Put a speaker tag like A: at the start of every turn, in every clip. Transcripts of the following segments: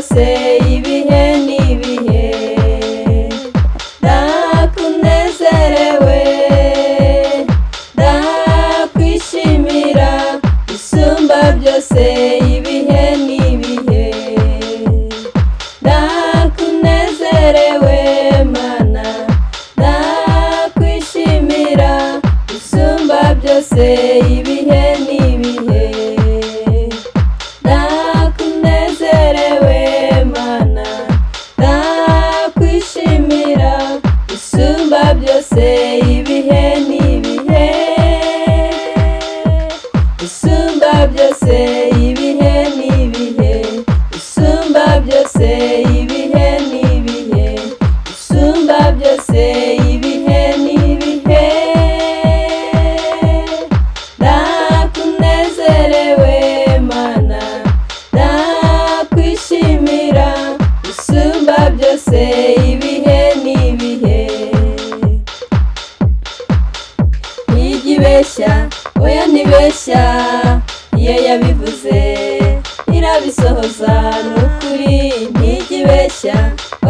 A: byose ibihe n'ibihe ndakunezerewe ndakwishimira isumba byose ibihe n'ibihe ndakunezerewe mana ndakwishimira isumba byose ibihe n'ibihe ndakunezerewe mana ndakwishimira isumba byose ibihe n'ibihe isumba byose ibihe n'ibihe isumba byose ibihe n'ibihe isumba byose ibihe n'ibihe ndakunezerewe mana ndakwishimira isumba byose ibihe n'ibihe ntigibeshya oya ntibeshya iyo yabivuze irabisohoza n'ukuri ntigibeshya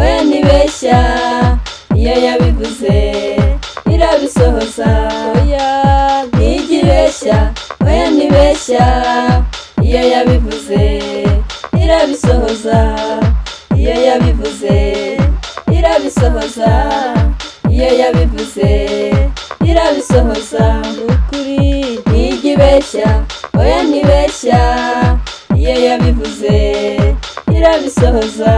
A: oya ntibeshya iyo yabivuze irabisohoza oya ntigibeshya oya ntibeshya iyo yabivuze irabisohoza iyo yabivuze irabisohoza iyo yabivuze irabisohoza n'ukuri ntigibeshya oya ntibeshya iyo yabivuze irabisohoza